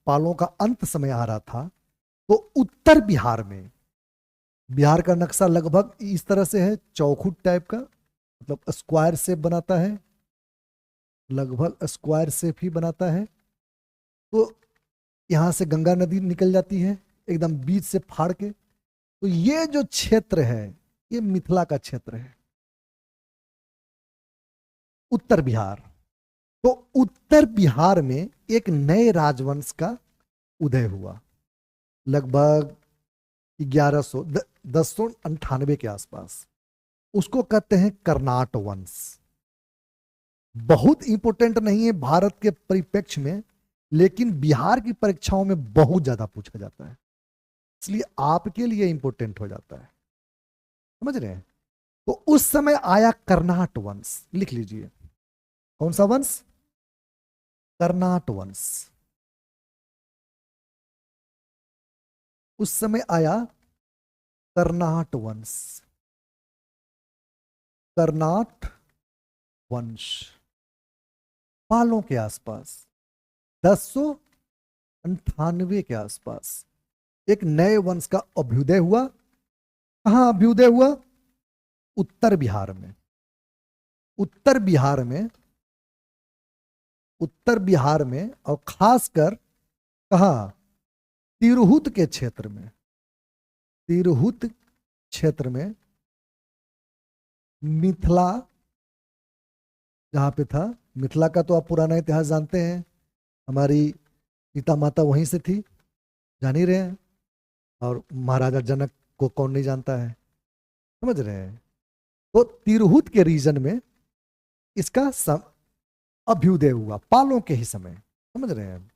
पालों का अंत समय आ रहा था, तो उत्तर बिहार में, बिहार का नक्शा लगभग इस तरह से है, चौखुट टाइप का, मतलब स्क्वायर शेप बनाता है, लगभग स्क्वायर शेप ही बनाता है। तो यहां से गंगा नदी निकल जाती है एकदम बीच से फाड़ के। तो ये जो क्षेत्र है ये मिथिला का क्षेत्र है, उत्तर बिहार। तो उत्तर बिहार में एक नए राजवंश का उदय हुआ लगभग 1100 1098 के आसपास। उसको कहते हैं कर्नाट वंश। बहुत इंपॉर्टेंट नहीं है भारत के परिप्रेक्ष्य में, लेकिन बिहार की परीक्षाओं में बहुत ज्यादा पूछा जाता है, इसलिए आपके लिए इंपॉर्टेंट हो जाता है। समझ रहे हैं? तो उस समय आया कर्नाट वंश, लिख लीजिए। कौन सा वंश? कर्नाट वंश। उस समय आया कर्नाट वंश, कर्नाट वंश पालों के आसपास 1098 के आसपास एक नए वंश का अभ्युदय हुआ। कहां अभ्युदय हुआ? उत्तर बिहार में। उत्तर बिहार में, उत्तर बिहार में, और खासकर कहा? तिरहुत के क्षेत्र में। तिरहुत क्षेत्र में मिथिला जहां पे था। मिथिला का तो आप पुराना इतिहास जानते हैं, हमारी सीता माता वहीं से थी, जान ही रहे हैं। और महाराजा जनक को कौन नहीं जानता है? समझ रहे हैं? तो तिरहुत के रीजन में इसका अभ्युदय हुआ पालों के ही समय। समझ रहे हैं?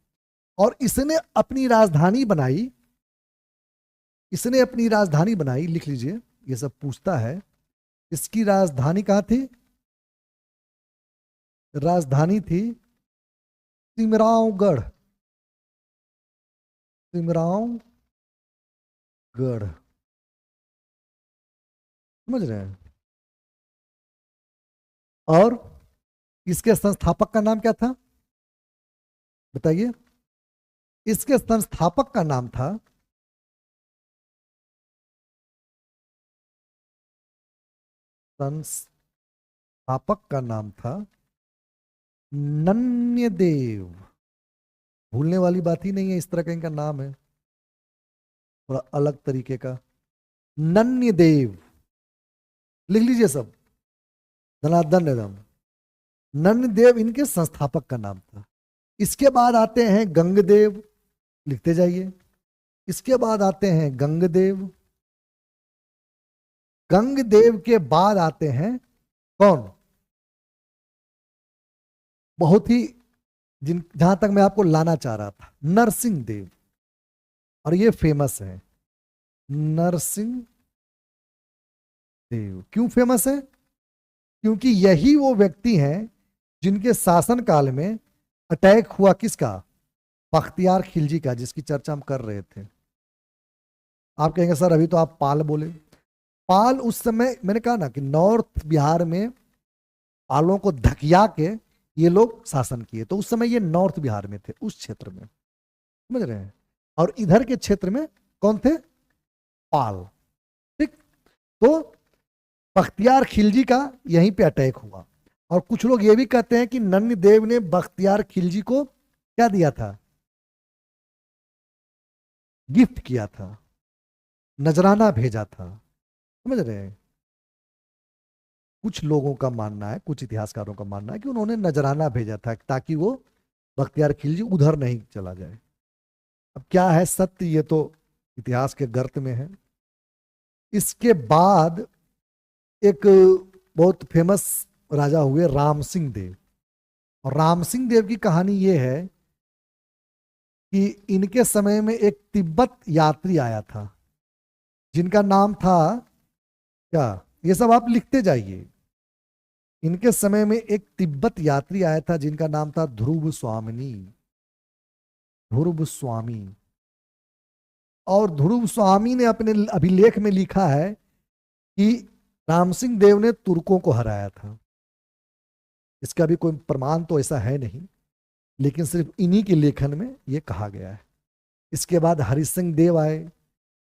और इसने अपनी राजधानी बनाई, इसने अपनी राजधानी बनाई, लिख लीजिए, ये सब पूछता है। इसकी राजधानी कहां थी? राजधानी थी सिमरावगढ़। सिमरावगढ़। समझ रहे हैं? और इसके संस्थापक का नाम क्या था बताइए? इसके संस्थापक का नाम था नन्यदेव। भूलने वाली बात ही नहीं है, इस तरह का इनका नाम है, थोड़ा अलग तरीके का। नन्यदेव लिख लीजिए सब, धनाधन एकदम। नन्यदेव इनके संस्थापक का नाम था। इसके बाद आते हैं गंगदेव, लिखते जाइए। इसके बाद आते हैं गंगदेव। गंगदेव के बाद आते हैं कौन? बहुत ही जहां तक मैं आपको लाना चाह रहा था, नरसिंह देव। और ये फेमस है, नरसिंह देव। क्यों फेमस है? क्योंकि यही वो व्यक्ति हैं जिनके शासन काल में अटैक हुआ किसका? बख्तियार खिलजी का, जिसकी चर्चा हम कर रहे थे। आप कहेंगे सर अभी तो आप पाल बोले। पाल उस समय, मैंने कहा ना कि नॉर्थ बिहार में पालों को धकिया के ये लोग शासन किए, तो उस समय ये नॉर्थ बिहार में थे, उस क्षेत्र में। समझ रहे हैं? और इधर के क्षेत्र में कौन थे? पाल। ठीक। तो बख्तियार खिलजी का यहीं पे अटैक हुआ। और कुछ लोग ये भी कहते हैं कि नन्यदेव ने बख्तियार खिलजी को क्या दिया था? गिफ्ट किया था, नजराना भेजा था। समझ रहे हैं? कुछ लोगों का मानना है, कुछ इतिहासकारों का मानना है कि उन्होंने नजराना भेजा था ताकि वो बख्तियार खिलजी उधर नहीं चला जाए। अब क्या है सत्य, ये तो इतिहास के गर्त में है। इसके बाद एक बहुत फेमस राजा हुए राम सिंह देव। और राम सिंह देव की कहानी ये है कि इनके समय में एक तिब्बत यात्री आया था जिनका नाम था क्या? ये सब आप लिखते जाइए। इनके समय में एक तिब्बत यात्री आया था जिनका नाम था ध्रुव स्वामिनी। ध्रुव स्वामी। और ध्रुव स्वामी ने अपने अभिलेख में लिखा है कि राम सिंह देव ने तुर्कों को हराया था। इसका भी कोई प्रमाण तो ऐसा है नहीं, लेकिन सिर्फ इन्हीं के लेखन में ये कहा गया है। इसके बाद हरि सिंह देव आए,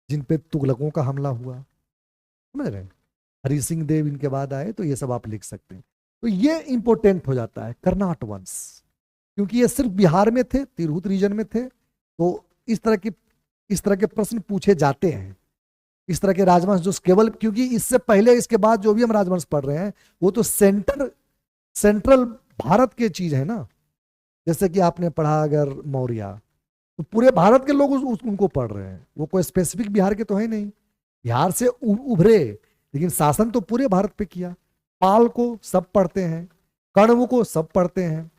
जिन पे तुगलकों का हमला हुआ, समझ रहे हैं? हरि सिंह देव इनके बाद आए, तो ये सब आप लिख सकते हैं। तो ये इंपॉर्टेंट हो जाता है कर्नाट वंश, क्योंकि ये सिर्फ बिहार में थे, तिरहुत रीजन में थे। तो इस तरह के प्रश्न पूछे जाते हैं। इस तरह के राजवंश जो केवल, क्योंकि इससे पहले इसके बाद जो भी हम राजवंश पढ़ रहे हैं वो तो सेंट्रल भारत के चीज है ना। जैसे कि आपने पढ़ा अगर मौर्य, तो पूरे भारत के लोग उनको पढ़ रहे हैं, वो कोई स्पेसिफिक बिहार के तो है नहीं। बिहार से उभरे, लेकिन शासन तो पूरे भारत पे किया। पाल को सब पढ़ते हैं, कण्व को सब पढ़ते हैं,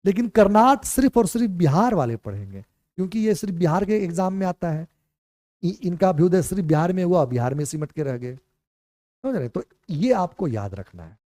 लेकिन कर्नाट सिर्फ और सिर्फ बिहार वाले पढ़ेंगे, क्योंकि ये सिर्फ बिहार के एग्जाम में आता है। इनका अभ्युदय सिर्फ बिहार में हुआ, बिहार में सिमट के रह गए, समझ रहे? तो ये आपको याद रखना है।